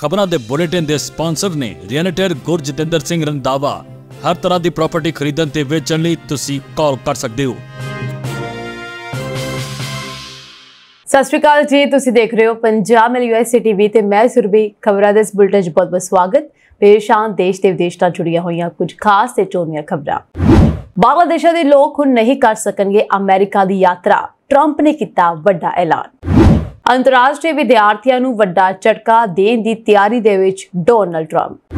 खबरों के बुलेटिन के स्पॉन्सर ने रियल्टर गुरजतिंदर सिंह रंधावा। हर तरह की प्रॉपर्टी खरीदण ते वेचण लई तुसीं कॉल कर सकते हो। सत श्री अकाल जी, तुसीं देख रहे हो पंजाब मेल यूएसए टीवी ते मैं सुरभि। खबरों के इस बुलेटिन च बहुत बहुत स्वागत। पेशान देश ते विदेश नाल जुड़ियां होईयां कुछ खास ते चोणवीआं खबरां। बांग्लादेश के लोग हुण नहीं कर सकणगे अमेरिका की यात्रा। ट्रंप ने किया वड्डा ऐलान। अंतरराष्ट्रीय विद्यार्थियों नूं वड्डा झटका देण दी तैयारी दे विच डोनाल्ड ट्रंप।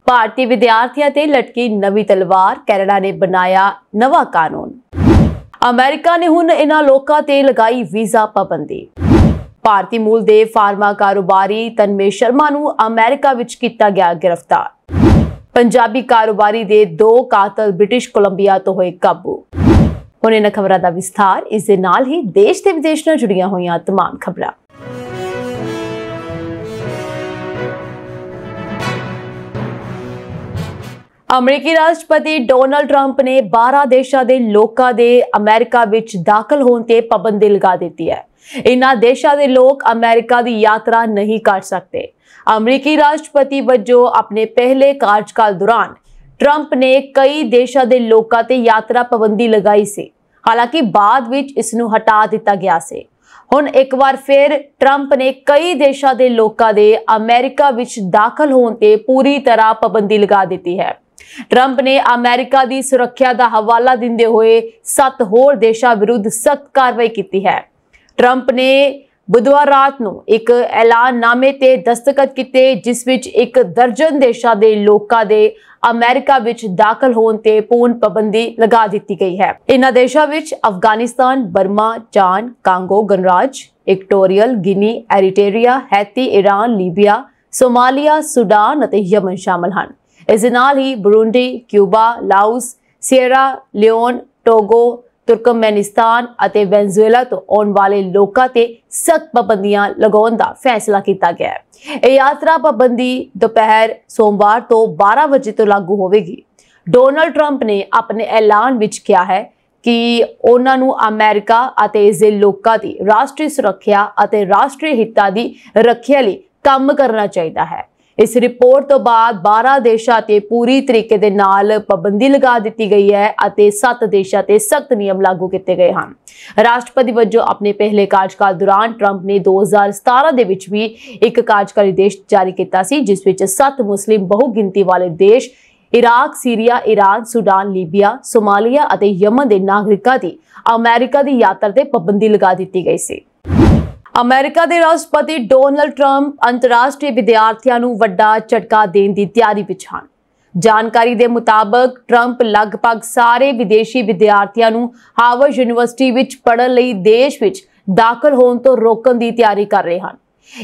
भारतीय विद्यार्थियों ते लटकी नवी तलवार, कैनेडा ने बनाया नवा कानून। अमेरिका ने हुण इन्हां लोकां ते लगाई वीजा पाबंदी। भारतीय मूल दे फार्मा कारोबारी तन्मय शर्मा नूं अमेरिका विच कीता गया गिरफ्तार। पंजाबी कारोबारी दे 2 कातल ब्रिटिश कोलंबिया तो होए काबू। हुण इन्हां खबरां दा विस्तार। इस दे नाल ही देश ते विदेश नाल जुड़ियां होईयां तमाम खबरां। अमरीकी राष्ट्रपति डोनाल्ड ट्रंप ने 12 देशों के लोगों के अमेरिका विच दाखिल होने ते पाबंदी लगा दी है। इन्हां देशों के लोग अमेरिका की यात्रा नहीं कर सकते। अमरीकी राष्ट्रपति वजों अपने पहले कार्यकाल दौरान ट्रंप ने कई देशों के लोगों ते यात्रा पाबंदी लगाई सी, हालांकि बाद विच इस नूं हटा दिता गया से। हुण एक बार फिर ट्रंप ने कई देशों के लोगों के अमेरिका विच दाखिल होने ते पूरी तरह पाबंदी लगा दी है। ट्रंप ने अमेरिका की सुरक्षा का हवाला देंदे हुए 7 होर देशों विरुद्ध सख्त कार्रवाई की है। ट्रंप ने बुधवार रात नूं एक ऐलाननामे ते दस्तखत किए जिस विच 1 दर्जन देशों के लोगों के अमेरिका विच दाखिल होने ते पूर्ण पाबंदी लगा दी गई है। इन्हां देशों विच अफगानिस्तान, बर्मा, चाद, कांगो गणराज्य, Equatorial Guinea, Eritrea, Haiti, Iran, Libya, Somalia, Sudan और यमन शामिल हैं। इस नाल ही Burundi, Cuba, Laos, Sierra Leone, Togo, Turkmenistan और वेनेजुएला तो आने वाले लोगों ते सख्त पाबंदियां लगाने का फैसला किया गया है। यह यात्रा पाबंदी दोपहर सोमवार तो 12 बजे तो लागू होगी। डोनाल्ड ट्रंप ने अपने ऐलान विच कहा है कि उन्हां नूं अमेरिका और इसके लोगों की राष्ट्रीय सुरक्षा और राष्ट्रीय हितां की रखिया लई काम करना चाहिए है। इस रिपोर्ट तो बाद 12 देशों ते पूरी तरीके दे नाल पाबंदी लगा दी गई है और 7 देशों ते सख्त नियम लागू किए गए हैं। राष्ट्रपति वजों अपने पहले कार्यकाल दौरान ट्रंप ने 2017 दे विच भी एक कार्यकारी आदेश जारी किया सी, जिस विच 7 मुस्लिम बहुगिनती वाले देश Iraq, Syria, Iran, Sudan, Libya, Somalia और यमन के नागरिकों की अमेरिका की यात्रा ते पाबंदी लगा दी गई सी। अमेरिका के राष्ट्रपति डोनाल्ड ट्रंप अंतरराष्ट्रीय विद्यार्थियों नूं वड्डा झटका देने की तैयारी विच हन। जानकारी के मुताबिक ट्रंप लगभग सारे विदेशी विद्यार्थियों नूं हार्वर्ड यूनिवर्सिटी विच पढ़न लई देश विच दाखिल होने तो रोकण की तैयारी कर रहे हैं।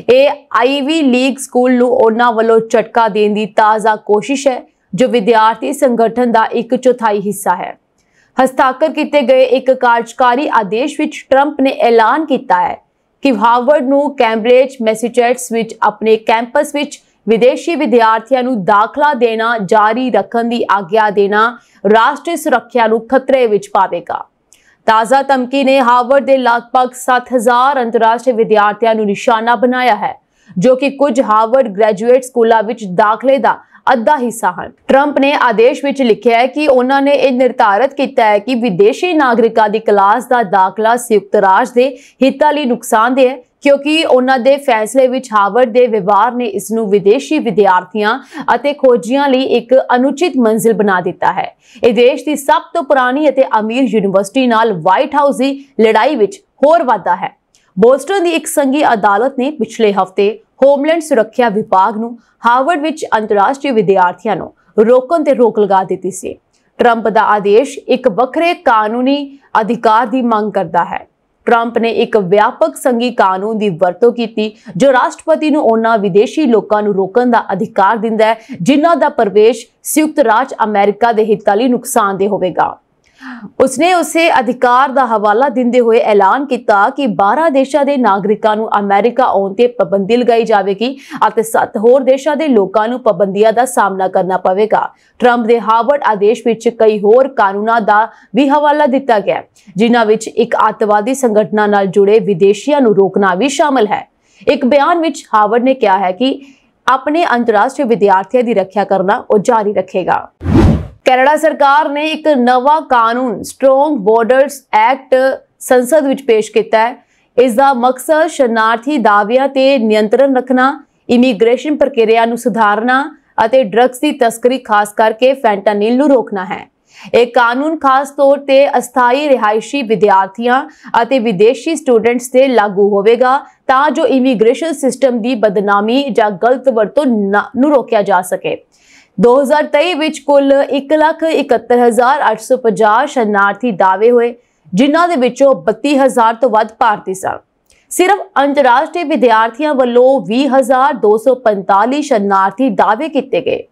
यह आईवी लीग स्कूल नूं उन्हां वल्लों झटका देने की ताज़ा कोशिश है जो विद्यार्थी संगठन का 1/4 हिस्सा है। हस्ताक्षर किए गए एक कार्यकारी आदेश विच ट्रंप ने ऐलान किया है कि हार्वर्ड नूं कैम्ब्रिज मैसेचुसेट्स विच अपने कैंपस विच विदेशी विद्यार्थियों नूं दाखला देना जारी रखने की आग्या देना राष्ट्रीय सुरक्षा नूं खतरे विच पावेगा। ताज़ा धमकी ने हार्वर्ड के लगभग 7000 अंतरराष्ट्रीय विद्यार्थियों नूं निशाना बनाया है, जो कि कुछ हार्वर्ड ग्रेजुएट स्कूलों विच दाखले का अद्धा हिस्सा हैं। ट्रंप ने आदेश विच लिखा है कि उन्होंने यह निर्धारित किया है कि विदेशी नागरिकों की क्लास का दाखला संयुक्त राष्ट्र के हितां लई नुकसानदेह है, क्योंकि उन्होंने फैसले विच हार्वर्ड के व्यवहार ने इसनूं विदेशी विद्यार्थियों और खोजियां लई एक अनुचित मंजिल बना दिता है। यह देश की सब तो पुरानी और अमीर यूनिवर्सिटी नाल व्हाइट हाउस की लड़ाई विच होर वाधा है। बोस्टन की एक संघी अदालत ने पिछले हफ्ते होमलैंड सुरक्षा विभाग नूं हार्वर्ड विच अंतरराष्ट्रीय विद्यार्थियों नूं रोकण ते रोक लगा दी सी। ट्रंप दा आदेश एक वखरे कानूनी अधिकार की मांग करता है। ट्रंप ने एक व्यापक संघी कानून की वरतों की जो राष्ट्रपति नूं उन्हां विदेशी लोकां नूं रोकण दा अधिकार दिंदा है जिन्हां दा प्रवेश संयुक्त राज्य अमेरिका दे हितां लई नुकसानदेह होवेगा। उसने उसे अधिकार का हवाला देंदे हुए ऐलान किया कि 12 देशों के नागरिकों नूं अमेरिका आउण ते पाबंदी लगाई जाएगी और 7 होर देशों के लोगों नूं पाबंदियां का सामना करना पवेगा। ट्रंप के हार्वर्ड आदेश विच कई होर कानूनां का भी हवाला दिता गया, जिन्हां विच एक आतंकवादी संगठनां नाल जुड़े विदेशियों नूं रोकना भी शामिल है। एक बयान विच हार्वर्ड ने कहा है कि ਆਪਣੇ ਅੰਤਰਰਾਸ਼ਟਰੀ ਵਿਦਿਆਰਥੀਆਂ ਦੀ ਰੱਖਿਆ ਕਰਨਾ ਉਹ ਜਾਰੀ ਰੱਖੇਗਾ। ਕੈਨੇਡਾ ਸਰਕਾਰ ਨੇ ਇੱਕ ਨਵਾਂ ਕਾਨੂੰਨ ਸਟਰੋਂਗ ਬਾਰਡਰਸ ਐਕਟ ਸੰਸਦ ਵਿੱਚ ਪੇਸ਼ ਕੀਤਾ ਹੈ। ਇਸ ਦਾ ਮਕਸਦ ਸ਼ਰਨਾਰਥੀ ਦਾਅਵਿਆਂ ਤੇ ਨਿਯੰਤਰਣ ਰੱਖਣਾ, ਇਮੀਗ੍ਰੇਸ਼ਨ ਪ੍ਰਕਿਰਿਆ ਨੂੰ ਸੁਧਾਰਨਾ ਅਤੇ ਡਰੱਗਸ ਦੀ ਤਸਕਰੀ ਖਾਸ ਕਰਕੇ ਫੈਂਟਾਨਿਲ ਨੂੰ ਰੋਕਣਾ ਹੈ। ਇਹ ਕਾਨੂੰਨ ਖਾਸ ਤੌਰ ਤੇ ਅਸਥਾਈ ਰਿਹਾਇਸ਼ੀ ਵਿਦਿਆਰਥੀਆਂ ਅਤੇ ਵਿਦੇਸ਼ੀ ਸਟੂਡੈਂਟਸ ਤੇ ਲਾਗੂ ਹੋਵੇਗਾ ਤਾਂ ਜੋ ਇਮੀਗ੍ਰੇਸ਼ਨ ਸਿਸਟਮ ਦੀ ਬਦਨਾਮੀ ਜਾਂ ਗਲਤ ਵਰਤੋਂ ਨੂੰ ਰੋਕਿਆ ਜਾ ਸਕੇ। 2023 ਵਿੱਚ ਕੁੱਲ 1,71,850 ਸ਼ਰਨਾਰਥੀ ਦਾਅਵੇ ਹੋਏ, ਜਿਨ੍ਹਾਂ ਦੇ ਵਿੱਚੋਂ 32,000 ਤੋਂ ਵੱਧ ਭਾਰਤੀ ਸਨ। ਸਿਰਫ ਅੰਤਰਰਾਸ਼ਟਰੀ ਵਿਦਿਆਰਥੀਆਂ ਵੱਲੋਂ 20,245 ਸ਼ਰਨਾਰਥੀ ਦਾਅਵੇ ਕੀਤੇ ਗਏ।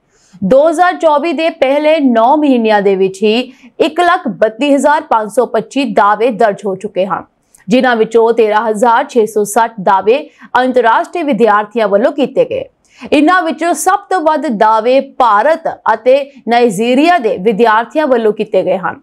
2024 ਦੇ ਪਹਿਲੇ 9 ਮਹੀਨਿਆਂ ਦੇ ਵਿੱਚ ਹੀ 1,32,525 ਦਾਅਵੇ ਦਰਜ ਹੋ ਚੁੱਕੇ ਹਨ, ਜਿਨ੍ਹਾਂ ਵਿੱਚੋਂ 13,660 ਦਾਅਵੇ ਅੰਤਰਰਾਸ਼ਟਰੀ ਵਿਦਿਆਰਥੀਆਂ ਵੱਲੋਂ ਕੀਤੇ ਗਏ। ਇਨ੍ਹਾਂ ਵਿੱਚੋਂ ਸਭ ਤੋਂ ਵੱਧ ਦਾਅਵੇ ਭਾਰਤ ਅਤੇ ਨਾਈਜੀਰੀਆ ਦੇ ਵਿਦਿਆਰਥੀਆਂ ਵੱਲੋਂ ਕੀਤੇ ਗਏ ਹਨ।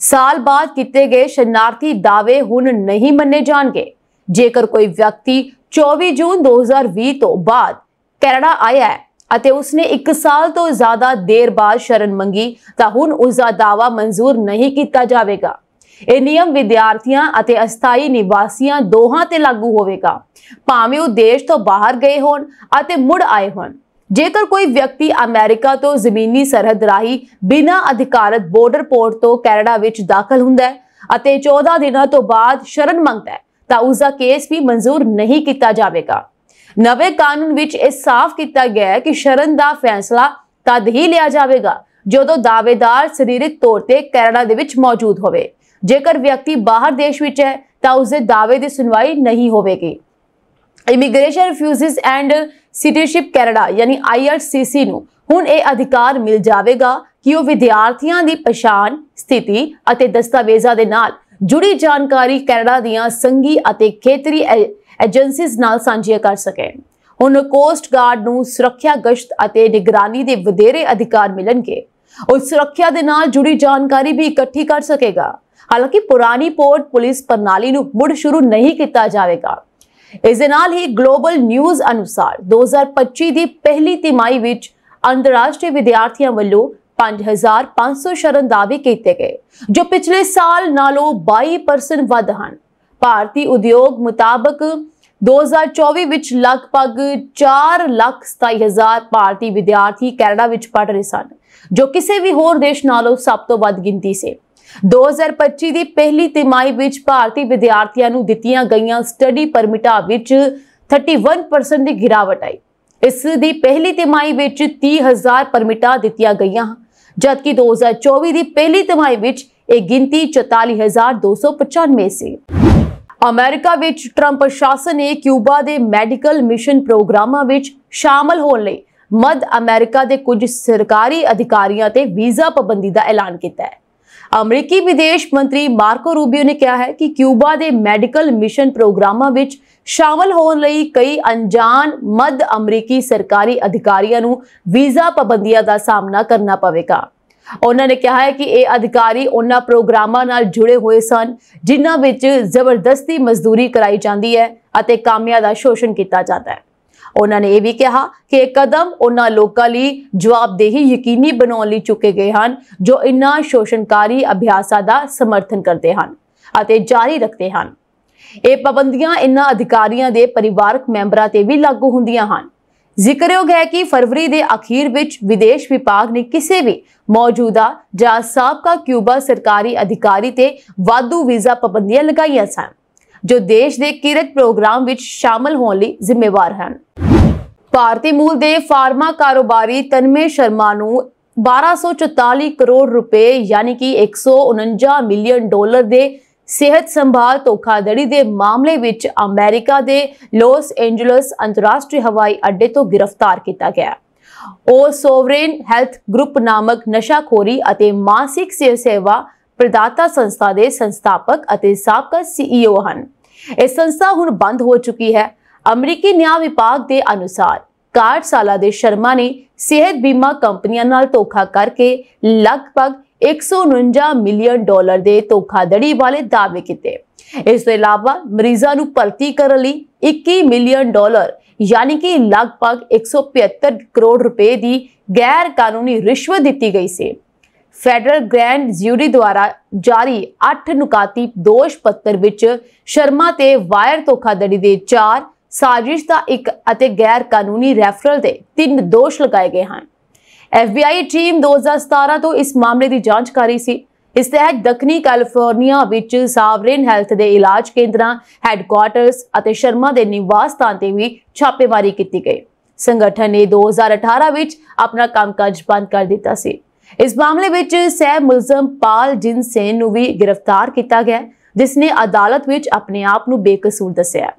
ਸਾਲ ਬਾਅਦ ਕੀਤੇ ਗਏ ਸ਼ਰਨਾਰਥੀ ਦਾਅਵੇ ਹੁਣ ਨਹੀਂ ਮੰਨੇ ਜਾਣਗੇ। ਜੇਕਰ ਕੋਈ ਵਿਅਕਤੀ 24 ਜੂਨ 2020 ਤੋਂ ਬਾਅਦ ਕੈਨੇਡਾ ਆਇਆ ਹੈ ਅਤੇ ਉਸਨੇ 1 ਸਾਲ ਤੋਂ ਜ਼ਿਆਦਾ ਦੇਰ ਬਾਅਦ ਸ਼ਰਨ ਮੰਗੀ ਤਾਂ ਹੁਣ ਉਸ ਦਾ ਦਾਅਵਾ ਮਨਜ਼ੂਰ ਨਹੀਂ ਕੀਤਾ ਜਾਵੇਗਾ। ਇਹ ਨਿਯਮ ਵਿਦਿਆਰਥੀਆਂ ਅਤੇ ਅਸਥਾਈ ਨਿਵਾਸੀਆਂ ਦੋਹਾਂ ਤੇ ਲਾਗੂ ਹੋਵੇਗਾ, ਭਾਵੇਂ ਉਹ ਦੇਸ਼ ਤੋਂ ਬਾਹਰ ਗਏ ਹੋਣ ਅਤੇ ਮੁੜ ਆਏ ਹੋਣ। ਜੇਕਰ ਕੋਈ ਵਿਅਕਤੀ ਅਮਰੀਕਾ ਤੋਂ ਜ਼ਮੀਨੀ ਸਰਹੱਦ ਰਾਹੀਂ ਬਿਨਾਂ ਅਧਿਕਾਰਤ ਬਾਰਡਰ ਪੋਰਟ ਤੋਂ ਕੈਨੇਡਾ ਵਿੱਚ ਦਾਖਲ ਹੁੰਦਾ ਹੈ ਅਤੇ 14 ਦਿਨਾਂ ਤੋਂ ਬਾਅਦ ਸ਼ਰਨ ਮੰਗਦਾ ਹੈ ਤਾਂ ਉਸ ਦਾ ਕੇਸ ਵੀ ਮਨਜ਼ੂਰ ਨਹੀਂ ਕੀਤਾ ਜਾਵੇਗਾ। ਨਵੇਂ ਕਾਨੂੰਨ ਵਿੱਚ ਇਹ ਸਾਫ਼ ਕੀਤਾ ਗਿਆ ਹੈ ਕਿ ਸ਼ਰਨ ਦਾ ਫੈਸਲਾ ਤਦ ਹੀ ਲਿਆ ਜਾਵੇਗਾ ਜਦੋਂ ਦਾਅਵੇਦਾਰ ਸਰੀਰਕ ਤੌਰ ਤੇ ਕੈਨੇਡਾ ਦੇ ਵਿੱਚ ਮੌਜੂਦ ਹੋਵੇ। ਜੇਕਰ ਵਿਅਕਤੀ ਬਾਹਰ ਦੇਸ਼ ਵਿੱਚ ਹੈ ਤਾਂ ਉਸ ਦੇ ਦਾਅਵੇ ਦੀ ਸੁਣਵਾਈ ਨਹੀਂ ਹੋਵੇਗੀ। Immigration refugees and citizenship Canada ਯਾਨੀ IRCC ਨੂੰ ਹੁਣ ਇਹ ਅਧਿਕਾਰ ਮਿਲ ਜਾਵੇਗਾ ਕਿ ਉਹ ਵਿਦਿਆਰਥੀਆਂ ਦੀ ਪਛਾਣ, ਸਥਿਤੀ ਅਤੇ ਦਸਤਾਵੇਜ਼ਾਂ ਦੇ ਨਾਲ ਜੁੜੀ ਜਾਣਕਾਰੀ ਕੈਨੇਡਾ ਦੀਆਂ ਸੰਘੀ ਅਤੇ ਖੇਤਰੀ ਏਜੰਸੀਜ਼ ਨਾਲ ਸਾਂਝੀ ਕਰ ਸਕੇ। ਹੁਣ ਕੋਸਟ ਗਾਰਡ ਨੂੰ ਸੁਰੱਖਿਆ ਗਸ਼ਤ ਅਤੇ ਨਿਗਰਾਨੀ ਦੇ ਵਧੇਰੇ ਅਧਿਕਾਰ ਮਿਲਣਗੇ। ਉਹ ਸੁਰੱਖਿਆ ਦੇ ਨਾਲ ਜੁੜੀ ਜਾਣਕਾਰੀ ਵੀ ਇਕੱਠੀ ਕਰ ਸਕੇਗਾ। ਹਾਲਾਂਕਿ ਪੁਰਾਣੀ ਪੋਰਟ ਪੁਲਿਸ ਪ੍ਰਣਾਲੀ ਨੂੰ ਮੁੜ ਸ਼ੁਰੂ ਨਹੀਂ ਕੀਤਾ ਜਾਵੇਗਾ। ਇਸ ਦੇ ਨਾਲ ਹੀ ਗਲੋਬਲ ਨਿਊਜ਼ ਅਨੁਸਾਰ 2025 ਦੀ ਪਹਿਲੀ ਤਿਮਾਹੀ ਵਿੱਚ ਅੰਤਰਰਾਸ਼ਟਰੀ ਵਿਦਿਆਰਥੀਆਂ ਵੱਲੋਂ 5,500 ਸ਼ਰਨ ਦਾਅਵੇ ਕੀਤੇ ਗਏ, ਜੋ ਪਿਛਲੇ ਸਾਲ ਨਾਲੋਂ 22% ਵੱਧ ਹਨ। ਭਾਰਤੀ ਉਦਯੋਗ ਮੁਤਾਬਕ 2024 ਵਿੱਚ ਲਗਭਗ 4,27,000 ਭਾਰਤੀ ਵਿਦਿਆਰਥੀ ਕੈਨੇਡਾ ਵਿੱਚ ਪੜ੍ਹ ਰਹੇ ਸਨ, ਜੋ ਕਿਸੇ ਵੀ ਹੋਰ ਦੇਸ਼ ਨਾਲੋਂ ਸਭ ਤੋਂ ਵੱਧ ਗਿਣਤੀ ਸੀ। 2025 ਦੀ ਪਹਿਲੀ ਤਿਮਾਹੀ ਵਿੱਚ ਭਾਰਤੀ ਵਿਦਿਆਰਥੀਆਂ ਨੂੰ ਦਿੱਤੀਆਂ ਗਈਆਂ ਸਟੱਡੀ ਪਰਮਿਟਾਂ ਵਿੱਚ 31% ਦੀ ਗਿਰਾਵਟ ਆਈ। ਇਸ ਦੀ ਪਹਿਲੀ ਤਿਮਾਹੀ ਵਿੱਚ 30,000 ਪਰਮਿਟਾਂ ਦਿੱਤੀਆਂ ਗਈਆਂ, ਜਦਕਿ 2024 ਦੀ ਪਹਿਲੀ ਤਿਮਾਹੀ ਵਿੱਚ ਇਹ ਗਿਣਤੀ 44,295 ਸੀ। ਅਮਰੀਕਾ ਵਿੱਚ ਟਰੰਪ ਪ੍ਰਸ਼ਾਸਨ ਨੇ ਕਿਊਬਾ ਦੇ ਮੈਡੀਕਲ ਮਿਸ਼ਨ ਪ੍ਰੋਗਰਾਮਾਂ ਵਿੱਚ ਸ਼ਾਮਲ ਹੋਣ ਲਈ ਮੱਧ ਅਮਰੀਕਾ ਦੇ ਕੁਝ ਸਰਕਾਰੀ ਅਧਿਕਾਰੀਆਂ ਤੇ ਵੀਜ਼ਾ ਪਾਬੰਦੀ ਦਾ ਐਲਾਨ ਕੀਤਾ ਹੈ। ਅਮਰੀਕੀ ਵਿਦੇਸ਼ ਮੰਤਰੀ ਮਾਰਕੋ ਰੂਬੀਓ ਨੇ ਕਿਹਾ ਹੈ ਕਿ ਕਿਊਬਾ ਦੇ ਮੈਡੀਕਲ ਮਿਸ਼ਨ ਪ੍ਰੋਗਰਾਮਾਂ ਵਿੱਚ ਸ਼ਾਮਲ ਹੋਣ ਲਈ ਕਈ ਅਣਜਾਣ ਮੱਧ ਅਮਰੀਕੀ ਸਰਕਾਰੀ ਅਧਿਕਾਰੀਆਂ ਨੂੰ ਵੀਜ਼ਾ ਪਾਬੰਦੀਆਂ ਦਾ ਸਾਹਮਣਾ ਕਰਨਾ ਪਵੇਗਾ। ਉਹਨਾਂ ਨੇ ਕਿਹਾ ਹੈ ਕਿ ਇਹ ਅਧਿਕਾਰੀ ਉਹਨਾਂ ਪ੍ਰੋਗਰਾਮਾਂ ਨਾਲ ਜੁੜੇ ਹੋਏ ਸਨ ਜਿਨ੍ਹਾਂ ਵਿੱਚ ਜ਼ਬਰਦਸਤੀ ਮਜ਼ਦੂਰੀ ਕਰਾਈ ਜਾਂਦੀ ਹੈ ਅਤੇ ਕਾਮਿਆਂ ਦਾ ਸ਼ੋਸ਼ਣ ਕੀਤਾ ਜਾਂਦਾ ਹੈ। ਉਹਨਾਂ ਨੇ ਇਹ ਵੀ ਕਿਹਾ ਕਿ ਇਹ ਕਦਮ ਉਹਨਾਂ ਲੋਕਾਂ ਲਈ ਜਵਾਬਦੇਹੀ ਯਕੀਨੀ ਬਣਾਉਣ ਲਈ ਚੁੱਕੇ ਗਏ ਹਨ ਜੋ ਇਨ੍ਹਾਂ ਸ਼ੋਸ਼ਣਕਾਰੀ ਅਭਿਆਸਾਂ ਦਾ ਸਮਰਥਨ ਕਰਦੇ ਹਨ ਅਤੇ ਜਾਰੀ ਰੱਖਦੇ ਹਨ। ਇਹ ਪਾਬੰਦੀਆਂ ਇਨ੍ਹਾਂ ਅਧਿਕਾਰੀਆਂ ਦੇ ਪਰਿਵਾਰਕ ਮੈਂਬਰਾਂ ਤੇ ਵੀ ਲਾਗੂ ਹੁੰਦੀਆਂ ਹਨ। ਜ਼ਿਕਰਯੋਗ ਹੈ ਕਿ ਫਰਵਰੀ ਦੇ ਅਖੀਰ ਵਿੱਚ ਵਿਦੇਸ਼ ਵਿਭਾਗ ਨੇ ਕਿਸੇ ਵੀ ਮੌਜੂਦਾ ਜਾਂ ਸਾਬਕਾ ਕਿਊਬਾ ਸਰਕਾਰੀ ਅਧਿਕਾਰੀ ਤੇ ਵਾਧੂ ਵੀਜ਼ਾ ਪਾਬੰਦੀਆਂ ਲਗਾਈਆਂ ਸਨ ਜੋ ਦੇਸ਼ ਦੇ ਕਿਰਤ ਪ੍ਰੋਗਰਾਮ ਵਿੱਚ ਸ਼ਾਮਲ ਹੋਣ ਲਈ ਜ਼ਿੰਮੇਵਾਰ ਹਨ। ਭਾਰਤੀ ਮੂਲ ਦੇ ਫਾਰਮਾ ਕਾਰੋਬਾਰੀ ਤਨਮੇ ਸ਼ਰਮਾ ਨੂੰ 1244 ਕਰੋੜ ਰੁਪਏ ਯਾਨੀ ਕਿ $149 ਮਿਲੀਅਨ ਦੇ ਸਿਹਤ ਸੰਭਾਲ ਧੋਖਾਧੜੀ ਦੇ ਮਾਮਲੇ ਵਿੱਚ ਅਮਰੀਕਾ ਦੇ ਲਾਸ ਐਂਜਲਸ ਅੰਤਰਰਾਸ਼ਟਰੀ ਹਵਾਈ ਅੱਡੇ ਤੋਂ ਗ੍ਰਿਫਤਾਰ ਕੀਤਾ ਗਿਆ। ਉਹ ਸੋਵਰੇਨ ਹੈਲਥ ਗਰੁੱਪ ਨਾਮਕ ਨਸ਼ਾਖੋਰੀ ਅਤੇ ਮਾਨਸਿਕ ਸਿਹਤ ਸੇਵਾ ਪ੍ਰਦਾਤਾ ਸੰਸਥਾ ਦੇ ਸੰਸਥਾਪਕ ਅਤੇ ਸਾਬਕਾ CEO ਹਨ। ਇਹ ਸੰਸਥਾ ਹੁਣ ਬੰਦ ਹੋ ਚੁੱਕੀ ਹੈ। ਅਮਰੀਕੀ ਨਿਆਂ ਵਿਭਾਗ ਦੇ ਅਨੁਸਾਰ 61 ਸਾਲਾਂ ਦੇ ਸ਼ਰਮਾ ਨੇ ਸਿਹਤ ਬੀਮਾ ਕੰਪਨੀਆਂ ਨਾਲ ਧੋਖਾ ਕਰਕੇ ਲਗਭਗ $149 ਮਿਲੀਅਨ ਦੇ ਧੋਖਾਧੜੀ ਵਾਲੇ ਦਾਅਵੇ ਕੀਤੇ। ਇਸ ਤੋਂ ਇਲਾਵਾ ਮਰੀਜ਼ਾਂ ਨੂੰ ਭਰਤੀ ਕਰਨ ਲਈ $21 ਮਿਲੀਅਨ यानी कि लगभग 175 करोड़ रुपए की गैर कानूनी रिश्वत दी गई सी। फैडरल ग्रैंड ज्यूरी द्वारा जारी 8 नुकाती दोष पत्र विच शर्मा ते वायर धोखाधड़ी दे 4, साजिश का 1 ਅਤੇ गैर कानूनी रैफरल ਦੇ 3 दोष लगाए गए हैं। FBI टीम 2017 ਤੋਂ इस मामले की जांच कर रही सी। इस तहत दक्षिणी कैलिफोर्निया विच सावरेन हैल्थ के इलाज केंद्रां, हैडक्वार्टर्स ਅਤੇ शर्मा के निवास स्थान ते भी छापेमारी की गई। संगठन ने 2018 विच अपना कामकाज बंद कर दिता सी। इस मामले विच सह मुलजम पाल जिनसेन नूं भी गिरफ्तार किया गया, जिसने अदालत विच अपने आप नूं बेकसूर दस्सिया।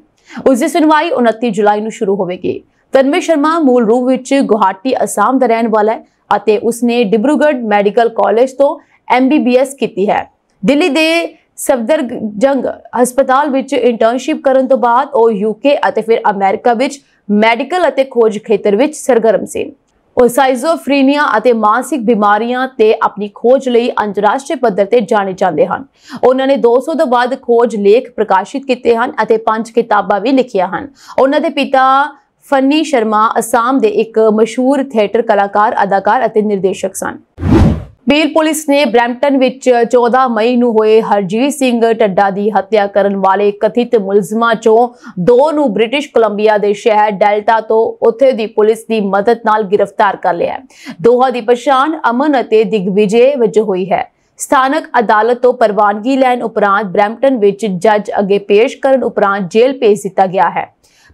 उसकी सुनवाई 29 जुलाई नूं शुरू होवेगी। तन्मय शर्मा मूल रूप विच गुवाहाटी असम दा रहण वाला है ਅਤੇ उसने डिब्रूगढ़ मैडिकल कॉलेज तो MBBS की है। दिल्ली के सफदरजंग हस्पताल विच इंटर्नशिप करन तो बाद ਉਹ UK ਅਤੇ फिर अमेरिका विच मैडिकल ਅਤੇ खोज खेतर विच सरगर्म सी। ਉਹ ਸਾਈਜ਼ੋਫਰੀਨੀਆ ਅਤੇ ਮਾਨਸਿਕ ਬਿਮਾਰੀਆਂ ਤੇ ਆਪਣੀ ਖੋਜ ਲਈ ਅੰਤਰਰਾਸ਼ਟਰੀ ਪੱਧਰ ਤੇ ਜਾਣੇ ਜਾਂਦੇ ਹਨ। ਉਹਨਾਂ ਨੇ 200 ਤੋਂ ਵੱਧ ਖੋਜ ਲੇਖ ਪ੍ਰਕਾਸ਼ਿਤ ਕੀਤੇ ਹਨ ਅਤੇ 5 ਕਿਤਾਬਾਂ ਵੀ ਲਿਖੀਆਂ ਹਨ। ਉਹਨਾਂ ਦੇ ਪਿਤਾ ਫਨੀ ਸ਼ਰਮਾ ਅਸਾਮ ਦੇ ਇੱਕ ਮਸ਼ਹੂਰ ਥੀਏਟਰ ਕਲਾਕਾਰ, ਅਦਾਕਾਰ ਅਤੇ ਨਿਰਦੇਸ਼ਕ ਸਨ। ਪੀਲ ਪੁਲਿਸ ਨੇ ਬਰੈਂਪਟਨ ਵਿੱਚ 14 ਮਈ ਨੂੰ ਹੋਏ ਹਰਜੀਤ ਸਿੰਘ ਢੱਡਾ ਦੀ ਹੱਤਿਆ ਕਰਨ ਵਾਲੇ ਕਥਿਤ ਮੁਲਜ਼ਮਾਂ ਚੋਂ 2 ਨੂੰ ਬ੍ਰਿਟਿਸ਼ ਕੋਲੰਬੀਆ ਦੇ ਸ਼ਹਿਰ ਡੈਲਟਾ ਤੋਂ ਉੱਥੇ ਦੀ ਪੁਲਿਸ ਦੀ ਮਦਦ ਨਾਲ ਗ੍ਰਿਫਤਾਰ ਕਰ ਲਿਆ। ਦੋਹਾਂ ਦੀ ਪਛਾਣ ਅਮਨ ਅਤੇ ਦਿਗਵਿਜੇ ਵਜੋਂ ਹੋਈ ਹੈ। ਸਥਾਨਕ ਅਦਾਲਤ ਤੋਂ ਪ੍ਰਵਾਨਗੀ ਲੈਣ ਉਪਰੰਤ ਬਰੈਂਪਟਨ ਵਿੱਚ ਜੱਜ ਅੱਗੇ ਪੇਸ਼ ਕਰਨ ਉਪਰੰਤ ਜੇਲ੍ਹ ਭੇਜ ਦਿੱਤਾ ਗਿਆ ਹੈ।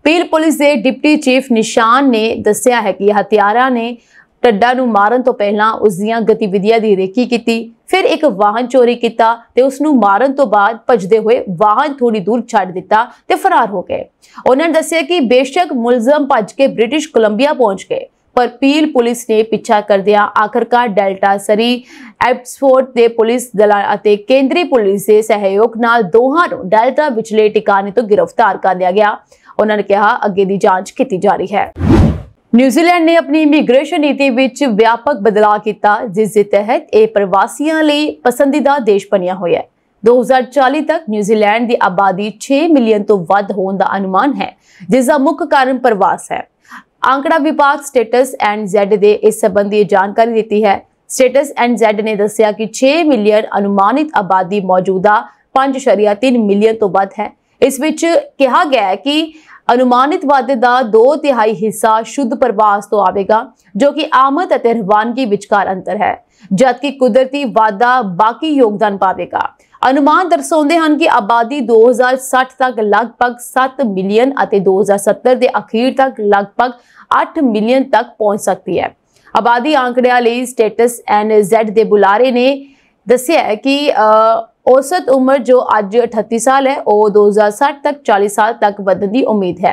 ਪੀਲ ਪੁਲਿਸ ਦੇ ਡਿਪਟੀ ਚੀਫ ਨਿਸ਼ਾਨ ਨੇ ਦੱਸਿਆ ਹੈ ਕਿ ਹਥਿਆਰਾਂ ਨੇ ਢੱਡਾ ਨੂੰ ਮਾਰਨ ਤੋਂ ਪਹਿਲਾਂ ਉਸ ਦੀਆਂ ਗਤੀਵਿਧੀਆਂ ਦੀ ਰੇਕੀ ਕੀਤੀ, ਫਿਰ ਇੱਕ ਵਾਹਨ ਚੋਰੀ ਕੀਤਾ ਤੇ ਉਸ ਨੂੰ ਮਾਰਨ ਤੋਂ ਬਾਅਦ ਭੱਜਦੇ ਹੋਏ ਵਾਹਨ ਥੋੜੀ ਦੂਰ ਛੱਡ ਦਿੱਤਾ ਤੇ ਫਰਾਰ ਹੋ ਗਏ। ਉਹਨਾਂ ਨੇ ਦੱਸਿਆ ਕਿ ਬੇਸ਼ੱਕ ਮੁਲਜ਼ਮ ਭੱਜ ਕੇ ਬ੍ਰਿਟਿਸ਼ ਕੋਲੰਬੀਆ ਪਹੁੰਚ ਗਏ, ਪਰ ਪੀਲ ਪੁਲਿਸ ਨੇ ਪਿੱਛਾ ਕਰਦਿਆਂ ਆਖਰਕਾਰ ਡੈਲਟਾ, ਸਰੀ, ਐਬਸਫੋਰਡ ਦੇ ਪੁਲਿਸ ਦਲਾਂ ਅਤੇ ਕੇਂਦਰੀ ਪੁਲਿਸ ਦੇ ਸਹਿਯੋਗ ਨਾਲ ਦੋਹਾਂ ਨੂੰ ਡੈਲਟਾ ਵਿਚਲੇ ਟਿਕਾਣੇ ਤੋਂ ਗ੍ਰਿਫਤਾਰ ਕਰ ਲਿਆ ਗਿਆ। ਉਹਨਾਂ ਨੇ ਕਿਹਾ ਅੱਗੇ ਦੀ ਜਾਂਚ ਕੀਤੀ ਜਾ ਰਹੀ ਹੈ। न्यूजीलैंड ने अपनी इमीग्रेशन नीति विच व्यापक बदलाव किया, जिस दे तहत यह प्रवासियों लिए पसंदीदा देश बनिया हुआ है। 2040 तक न्यूजीलैंड की आबादी 6 मिलियन तो वध होने का अनुमान है, जिसका मुख्य कारण प्रवास है। आंकड़ा विभाग स्टेटस एंड जेड ने इस संबंधी जानकारी दी है। स्टेटस एंड जेड ने दस्सिया कि 6 मिलियन अनुमानित आबादी मौजूदा 5.3 मिलियन तो वध है। इस विच कहा गया है कि अनुमानित वाधे का 2/3 हिस्सा शुद्ध प्रवास तो आवेगा, जो कि आमद और रवानगी विचकार अंतर है, जबकि कुदरती वाधा बाकी योगदान पावेगा। अनुमान दर्शाते हैं कि आबादी 2060 तक लगभग 7 मिलियन और 2070 के अखीर तक लगभग 8 मिलियन तक पहुंच सकती है। आबादी आंकड़िਆਂ ਲਈ स्टेटस एंड जेड के बुलारे ने दस्सिया है कि औसत उम्र जो अज 38 साल है वो 2060 तक 40 साल तक ਵਧਣ ਦੀ उम्मीद है।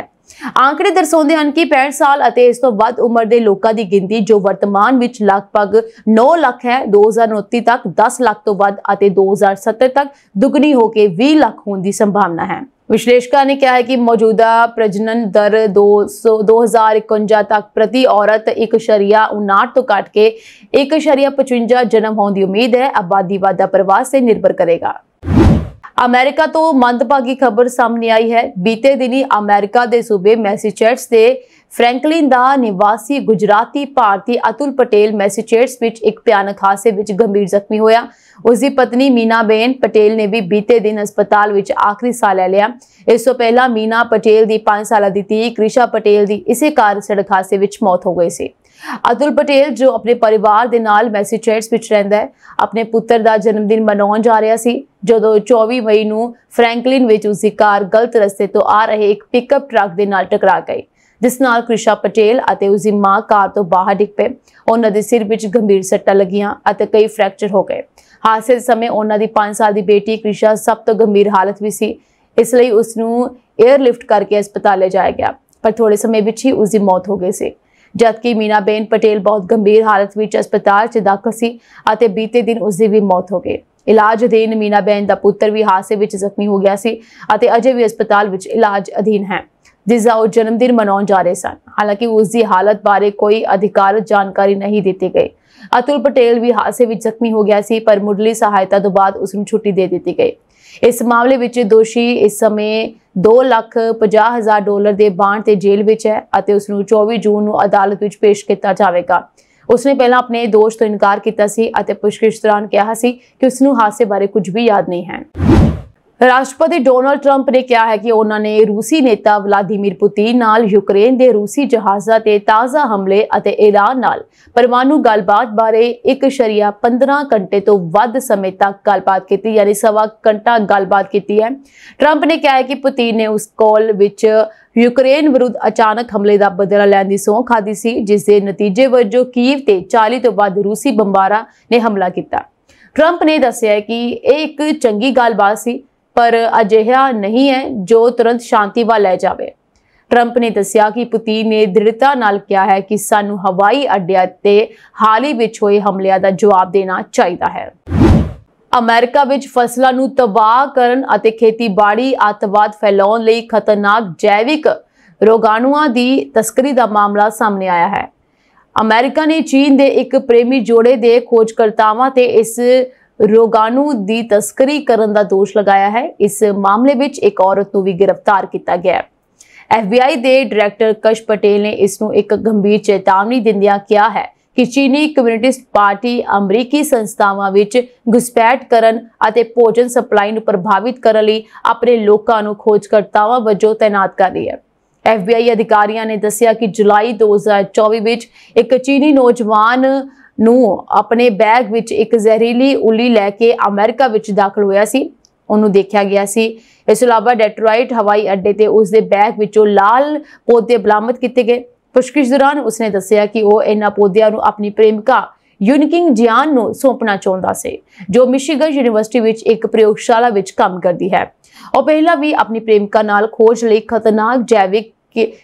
आंकड़े दर्शाते हैं कि 65 साल ਅਤੇ ਇਸ ਤੋਂ ਵੱਧ ਉਮਰ ਦੇ ਲੋਕਾਂ ਦੀ ਗਿਣਤੀ ਜੋ ਵਰਤਮਾਨ ਵਿੱਚ ਲਗਭਗ 9 ਲੱਖ ਹੈ, 2029 ਤੱਕ 10 ਲੱਖ ਤੋਂ ਵੱਧ ਅਤੇ 2070 तक दुगनी होकर 20 लाख होने की संभावना है। विश्लेषकों ने कहा है कि मौजूदा प्रजनन दर 2051 तक प्रति औरत 1.59 तो घट के 1.55 जन्म होने की उम्मीद है। आबादी वाधा प्रवास से निर्भर करेगा। अमेरिका तो मंदभागी खबर सामने आई है। बीते दिनी अमेरिका के सूबे मैसेचुसेट्स के फ्रैंकलिन का निवासी गुजराती भारती अतुल पटेल मैसेचुसेट्स विच एक भयानक हादसे विच गंभीर जख्मी होया। उसकी पत्नी मीनाबेन पटेल ने भी बीते दिन अस्पताल विच आखिरी साह ले लिया। इस तो पहला मीना पटेल की 5 साल की धी कृषा पटेल की इसे कार सड़क हादसे विच मौत हो गई सी। अतुल पटेल जो अपने परिवार के नाल मैसेचुसेट्स विच रहिंदा है, अपने पुत्र का जन्मदिन मनाउण जा रहा सी जदों 24 मई नूं फ्रैंकलिन विच उसकी कार गलत रस्ते तो आ रहे एक पिकअप ट्रक के नाल टकरा गई, जिस नाल कृषा पटेल ਅਤੇ उसकी मां कार तो बाहर डिग पे। उन्हां दे सिर विच गंभीर सट्टां लगियां ਅਤੇ कई फ्रैक्चर हो गए। हादसे ਦੇ ਸਮੇਂ उन्हां दी 5 साल की बेटी कृषा सब तो गंभीर हालत में सी, इसलिए उसनूं एयरलिफ्ट करके अस्पताल ले जाया गया, पर थोड़े समय विच ही उसकी मौत हो गई सी। जबकि मीनाबेन पटेल बहुत गंभीर हालत में अस्पताल च दाखिल सी ਅਤੇ बीते दिन उसकी भी मौत हो गई। इलाज अधीन मीनाबेन का पुत्र भी हादसे में जख्मी हो गया सी ਅਤੇ अजे भी अस्पताल में इलाज अधीन है, जिसका वो जन्मदिन मनाउण जा रहे सन। हालांकि उसकी हालत बारे कोई अधिकारित जानकारी नहीं दी गई। अतुल पटेल भी हादसे में जख्मी हो गया सी, पर मुढ़ली सहायता तो बाद उसनूं छुट्टी दे दी गई। इस मामले विच दोषी इस समय $2,50,000 ਦੇ ਬਾਂਡ ਤੇ ਜੇਲ੍ਹ ਵਿੱਚ ਹੈ ਅਤੇ ਉਸ ਨੂੰ 24 ਜੂਨ ਨੂੰ ਅਦਾਲਤ ਵਿੱਚ ਪੇਸ਼ ਕੀਤਾ ਜਾਵੇਗਾ। ਉਸਨੇ ਪਹਿਲਾਂ ਆਪਣੇ ਦੋਸ਼ ਤੋਂ ਇਨਕਾਰ ਕੀਤਾ ਸੀ ਅਤੇ ਪੁੱਛਗਿੱਛ ਦੌਰਾਨ ਕਿਹਾ ਸੀ ਕਿ ਉਸ ਨੂੰ ਹਾਦਸੇ ਬਾਰੇ ਕੁਝ ਵੀ ਯਾਦ ਨਹੀਂ ਹੈ। ਰਾਸ਼ਟਰਪਤੀ ਡੋਨਾਲਡ ਟਰੰਪ ਨੇ ਕਿਹਾ ਹੈ ਕਿ ਉਹਨਾਂ ਨੇ ਰੂਸੀ ਨੇਤਾ ਵਲਾਦੀਮੀਰ ਪੁਤਿਨ ਨਾਲ ਯੂਕਰੇਨ ਦੇ ਰੂਸੀ ਜਹਾਜ਼ਾਂ ਤੇ ਤਾਜ਼ਾ ਹਮਲੇ ਅਤੇ ਈਰਾਨ ਨਾਲ ਪਰਮਾਣੂ ਗੱਲਬਾਤ ਬਾਰੇ 1.15 ਘੰਟੇ ਤੋਂ ਵੱਧ ਸਮੇਂ ਤੱਕ ਗੱਲਬਾਤ ਕੀਤੀ, ਯਾਨੀ ਸਵਾ ਘੰਟਾ ਗੱਲਬਾਤ ਕੀਤੀ ਹੈ। ਟਰੰਪ ਨੇ ਕਿਹਾ ਹੈ ਕਿ ਪੁਤਿਨ ਨੇ ਉਸ ਕਾਲ ਵਿੱਚ ਯੂਕਰੇਨ ਵਿਰੁੱਧ ਅਚਾਨਕ ਹਮਲੇ ਦਾ ਬਦਲਾ ਲੈਣ ਦੀ ਸਹੁੰ ਖਾਧੀ ਸੀ, ਜਿਸ ਦੇ ਨਤੀਜੇ ਵਜੋਂ ਕੀਵ ਤੇ 40 ਤੋਂ ਵੱਧ ਰੂਸੀ ਬੰਬਾਰਾਂ ਨੇ ਹਮਲਾ ਕੀਤਾ। ਟਰੰਪ ਨੇ ਦੱਸਿਆ ਕਿ ਇਹ ਇੱਕ ਚੰਗੀ ਗੱਲਬਾਤ ਸੀ, ਪਰ ਅਜਿਹਾ ਨਹੀਂ ਹੈ ਜੋ ਤੁਰੰਤ ਸ਼ਾਂਤੀ ਵੱਲ ਲੈ ਜਾਵੇ। ਟਰੰਪ ਨੇ ਦੱਸਿਆ ਕਿ ਪੁਤਿਨ ਨੇ ਦ੍ਰਿੜਤਾ ਨਾਲ ਕਿਹਾ ਹੈ ਕਿ ਸਾਨੂੰ ਹਵਾਈ ਅੱਡਿਆਂ ਤੇ ਹਾਲ ਹੀ ਵਿੱਚ ਹੋਏ ਹਮਲਿਆਂ ਦਾ ਜਵਾਬ ਦੇਣਾ ਚਾਹੀਦਾ ਹੈ। ਅਮਰੀਕਾ ਵਿੱਚ ਫਸਲਾਂ ਨੂੰ ਤਬਾਹ ਕਰਨ ਅਤੇ ਖੇਤੀਬਾੜੀ ਅੱਤਵਾਦ ਫੈਲਾਉਣ ਲਈ ਖਤਰਨਾਕ ਜੈਵਿਕ ਰੋਗਾਣੂਆਂ ਦੀ ਤਸਕਰੀ ਦਾ ਮਾਮਲਾ ਸਾਹਮਣੇ ਆਇਆ ਹੈ। ਅਮਰੀਕਾ ਨੇ ਚੀਨ ਦੇ ਇੱਕ ਪ੍ਰੇਮੀ ਜੋੜੇ ਦੇ ਖੋਜਕਰਤਾਵਾਂ ਤੇ ਇਸ ਰੋਗਾਣੂ ਦੀ ਤਸਕਰੀ ਕਰਨ ਦਾ ਦੋਸ਼ ਲਗਾਇਆ ਹੈ। ਇਸ ਮਾਮਲੇ ਵਿੱਚ ਇੱਕ ਔਰਤ ਨੂੰ ਵੀ ਗ੍ਰਿਫਤਾਰ ਕੀਤਾ ਗਿਆ ਹੈ। FBI ਦੇ ਡਾਇਰੈਕਟਰ ਕਸ਼ ਪਟੇਲ ਨੇ ਇਸ ਨੂੰ ਇੱਕ ਗੰਭੀਰ ਚੇਤਾਵਨੀ ਦਿੰਦਿਆਂ ਕਿਹਾ ਹੈ ਕਿ ਚੀਨੀ ਕਮਿਊਨਿਸਟ ਪਾਰਟੀ ਅਮਰੀਕੀ ਸੰਸਥਾਵਾਂ ਵਿੱਚ ਘੁਸਪੈਠ ਕਰਨ ਅਤੇ ਭੋਜਨ ਸਪਲਾਈ ਨੂੰ ਪ੍ਰਭਾਵਿਤ ਕਰਨ ਲਈ ਆਪਣੇ ਲੋਕਾਂ ਨੂੰ ਖੋਜਕਰਤਾਵਾਂ ਵਜੋਂ ਤਾਇਨਾਤ ਕਰ ਰਹੀ ਹੈ। FBI ਅਧਿਕਾਰੀਆਂ ਨੇ ਦੱਸਿਆ ਕਿ ਜੁਲਾਈ 2024 ਵਿੱਚ ਇੱਕ ਚੀਨੀ ਨੌਜਵਾਨ ਨੂੰ ਆਪਣੇ ਬੈਗ ਵਿੱਚ ਇੱਕ ਜ਼ਹਿਰੀਲੀ ਉੱਲੀ ਲੈ ਕੇ ਅਮਰੀਕਾ ਵਿੱਚ ਦਾਖਲ ਹੋਇਆ ਸੀ। ਉਹਨੂੰ ਦੇਖਿਆ ਗਿਆ ਸੀ। ਇਸ ਤੋਂ ਇਲਾਵਾ ਡੈਟਰੋਇਟ ਹਵਾਈ ਅੱਡੇ ਤੇ ਉਸ ਦੇ ਬੈਗ ਵਿੱਚੋਂ ਲਾਲ ਪੌਦੇ ਬਰਾਮਦ ਕੀਤੇ ਗਏ। ਪੁੱਛਗਿੱਛ ਦੌਰਾਨ ਉਸਨੇ ਦੱਸਿਆ ਕਿ ਉਹ ਇਹਨਾਂ ਪੌਦਿਆਂ ਨੂੰ ਆਪਣੀ ਪ੍ਰੇਮਿਕਾ ਯੂਨਿਕਿੰਗ ਜਿਆਨ ਨੂੰ ਸੌਂਪਣਾ ਚਾਹੁੰਦਾ ਸੀ, ਜੋ ਮਿਸ਼ੀਗਨ ਯੂਨੀਵਰਸਿਟੀ ਵਿੱਚ ਇੱਕ ਪ੍ਰਯੋਗਸ਼ਾਲਾ ਵਿੱਚ ਕੰਮ ਕਰਦੀ ਹੈ। ਉਹ ਪਹਿਲਾਂ ਵੀ ਆਪਣੀ ਪ੍ਰੇਮਿਕਾ ਨਾਲ ਖੋਜ ਲਈ ਖਤਰਨਾਕ ਜੈਵਿਕ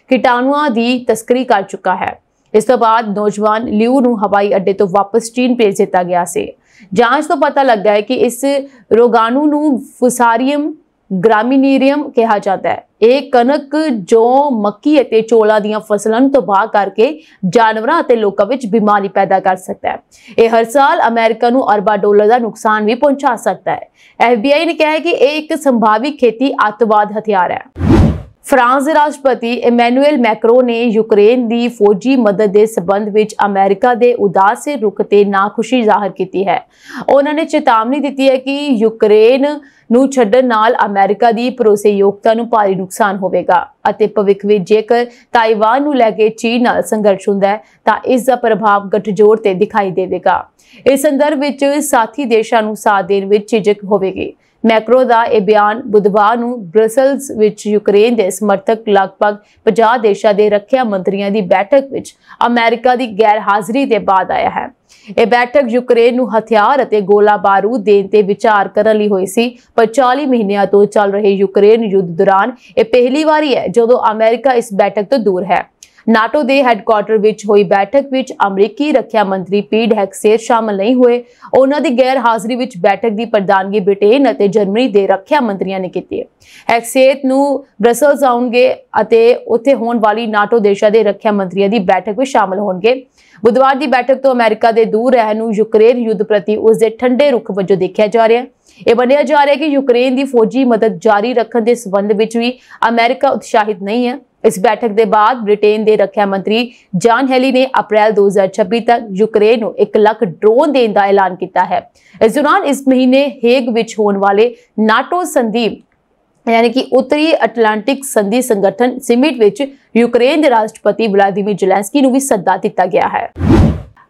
ਕੀਟਾਣੂਆਂ ਦੀ ਤਸਕਰੀ ਕਰ ਚੁੱਕਾ ਹੈ। ਇਸ ਤੋਂ ਬਾਅਦ ਨੌਜਵਾਨ ਲਿਊ ਨੂੰ ਹਵਾਈ ਅੱਡੇ ਤੋਂ ਵਾਪਸ ਚੀਨ ਭੇਜ ਦਿੱਤਾ ਗਿਆ ਸੀ। ਜਾਂਚ ਤੋਂ ਪਤਾ ਲੱਗਾ ਹੈ ਕਿ ਇਸ ਰੋਗਾਣੂ ਨੂੰ ਫੁਸਾਰੀਅਮ ਗ੍ਰਾਮੀਨੀਰੀਅਮ ਕਿਹਾ ਜਾਂਦਾ ਹੈ। ਇਹ ਕਣਕ, ਜੌਂ, ਮੱਕੀ ਅਤੇ ਚੌਲਾਂ ਦੀਆਂ ਫਸਲਾਂ ਨੂੰ ਤਬਾਹ ਕਰਕੇ ਜਾਨਵਰਾਂ ਅਤੇ ਲੋਕਾਂ ਵਿੱਚ ਬਿਮਾਰੀ ਪੈਦਾ ਕਰ ਸਕਦਾ ਹੈ। ਇਹ ਹਰ ਸਾਲ ਅਮਰੀਕਾ ਨੂੰ ਅਰਬਾਂ ਡਾਲਰ ਦਾ ਨੁਕਸਾਨ ਵੀ ਪਹੁੰਚਾ ਸਕਦਾ ਹੈ। FBI ਨੇ ਕਿਹਾ ਹੈ ਕਿ ਇਹ ਇੱਕ ਸੰਭਾਵੀ ਖੇਤੀ ਅੱਤਵਾਦ ਹਥਿਆਰ ਹੈ। ਫਰਾਂਸ ਦੇ ਰਾਸ਼ਟਰਪਤੀ ਇਮੈਨੂਅਲ ਮੈਕਰੋਨ ਨੇ ਯੂਕਰੇਨ ਦੀ ਫੌਜੀ ਮਦਦ ਦੇ ਸਬੰਧ ਵਿੱਚ ਅਮਰੀਕਾ ਦੇ ਉਦਾਸੇ ਰੁਖ ਤੇ ਨਾਖੁਸ਼ੀ ਜ਼ਾਹਰ ਕੀਤੀ ਹੈ। ਉਹਨਾਂ ਨੇ ਚੇਤਾਵਨੀ ਦਿੱਤੀ ਹੈ ਕਿ ਯੂਕਰੇਨ ਨੂੰ ਛੱਡਣ ਨਾਲ ਅਮਰੀਕਾ ਦੀ ਭਰੋਸੇਯੋਗਤਾ ਨੂੰ ਭਾਰੀ ਨੁਕਸਾਨ ਹੋਵੇਗਾ ਅਤੇ ਭਵਿੱਖ ਵਿੱਚ ਜੇਕਰ ਤਾਈਵਾਨ ਨੂੰ ਲੈ ਕੇ ਚੀਨ ਨਾਲ ਸੰਘਰਸ਼ ਹੁੰਦਾ ਹੈ ਤਾਂ ਇਸ ਦਾ ਪ੍ਰਭਾਵ ਗੱਠਜੋੜ ਤੇ ਦਿਖਾਈ ਦੇਵੇਗਾ। ਇਸ ਸੰਦਰਭ ਵਿੱਚ ਸਾਥੀ ਦੇਸ਼ਾਂ ਨੂੰ ਸਾਥ ਦੇਣ ਵਿੱਚ ਝਿਜਕ ਹੋਵੇਗੀ। ਮੈਕਰੋ ਦਾ ਇਹ ਬਿਆਨ ਬੁੱਧਵਾਰ ਨੂੰ ਬ੍ਰਸਲਜ਼ ਵਿੱਚ ਯੂਕਰੇਨ ਦੇ ਸਮਰਥਕ ਲਗਭਗ 50 ਦੇਸ਼ਾਂ ਦੇ ਰੱਖਿਆ ਮੰਤਰੀਆਂ ਦੀ ਬੈਠਕ ਵਿੱਚ ਅਮਰੀਕਾ ਦੀ ਗੈਰ ਹਾਜ਼ਰੀ ਦੇ ਬਾਅਦ ਆਇਆ ਹੈ। ਇਹ ਬੈਠਕ ਯੂਕਰੇਨ ਨੂੰ ਹਥਿਆਰ ਅਤੇ ਗੋਲਾ ਬਾਰੂਦ ਦੇਣ ਤੇ ਵਿਚਾਰ ਕਰਨ ਲਈ ਹੋਈ ਸੀ, ਪਰ 40 ਮਹੀਨਿਆਂ ਤੋਂ ਚੱਲ ਰਹੇ ਯੂਕਰੇਨ ਯੁੱਧ ਦੌਰਾਨ ਇਹ ਪਹਿਲੀ ਵਾਰੀ ਹੈ ਜਦੋਂ ਅਮਰੀਕਾ ਇਸ ਬੈਠਕ ਤੋਂ ਦੂਰ ਹੈ। ਨਾਟੋ ਦੇ ਹੈੱਡਕੁਆਰਟਰ ਵਿੱਚ ਹੋਈ ਬੈਠਕ ਵਿੱਚ ਅਮਰੀਕੀ ਰੱਖਿਆ ਮੰਤਰੀ ਪੀਟ ਹੈਕਸੇਟ ਸ਼ਾਮਲ ਨਹੀਂ ਹੋਏ। ਉਹਨਾਂ ਦੀ ਗੈਰ ਹਾਜ਼ਰੀ ਵਿੱਚ ਬੈਠਕ ਦੀ ਪ੍ਰਧਾਨਗੀ ਬ੍ਰਿਟੇਨ ਅਤੇ ਜਰਮਨੀ ਦੇ ਰੱਖਿਆ ਮੰਤਰੀਆਂ ਨੇ ਕੀਤੀ ਹੈ। ਹੈਕਸੇਟ ਨੂੰ ਬ੍ਰਸਲਜ਼ ਆਉਣਗੇ ਅਤੇ ਉੱਥੇ ਹੋਣ ਵਾਲੀ ਨਾਟੋ ਦੇਸ਼ਾਂ ਦੇ ਰੱਖਿਆ ਮੰਤਰੀਆਂ ਦੀ ਬੈਠਕ ਵਿੱਚ ਸ਼ਾਮਲ ਹੋਣਗੇ। ਬੁੱਧਵਾਰ ਦੀ ਬੈਠਕ ਤੋਂ ਅਮਰੀਕਾ ਦੇ ਦੂਰ ਰਹਿਣ ਨੂੰ ਯੂਕਰੇਨ ਯੁੱਧ ਪ੍ਰਤੀ ਉਸ ਦੇ ਠੰਡੇ ਰੁਖ ਵਜੋਂ ਦੇਖਿਆ ਜਾ ਰਿਹਾ ਹੈ। ਇਹ ਮੰਨਿਆ ਜਾ ਰਿਹਾ ਹੈ ਕਿ ਯੂਕਰੇਨ ਦੀ ਫੌਜੀ ਮਦਦ ਜਾਰੀ ਰੱਖਣ ਦੇ ਸਬੰਧ ਵਿੱਚ ਵੀ ਅਮਰੀਕਾ ਉਤਸ਼ਾਹਿਤ ਨਹੀਂ ਹੈ। ਇਸ ਬੈਠਕ ਦੇ ਬਾਅਦ ਬ੍ਰਿਟੇਨ ਦੇ ਰੱਖਿਆ ਮੰਤਰੀ ਜਾਨ ਹੈਲੀ ਨੇ ਅਪ੍ਰੈਲ 2026 ਤੱਕ ਯੂਕਰੇਨ ਨੂੰ 1 ਲੱਖ ਡਰੋਨ ਦੇਣ ਦਾ ਐਲਾਨ ਕੀਤਾ ਹੈ। ਇਸ ਦੌਰਾਨ ਇਸ ਮਹੀਨੇ ਹੇਗ ਵਿੱਚ ਹੋਣ ਵਾਲੇ ਨਾਟੋ ਸੰਧੀ यानी कि उत्तरी अटलांटिक संधि संगठन सिमिट विच यूक्रेन के राष्ट्रपति व्लादिमीर ज़ेलेंस्की ਨੂੰ ਵੀ ਸੱਦਾ ਦਿੱਤਾ ਗਿਆ ਹੈ।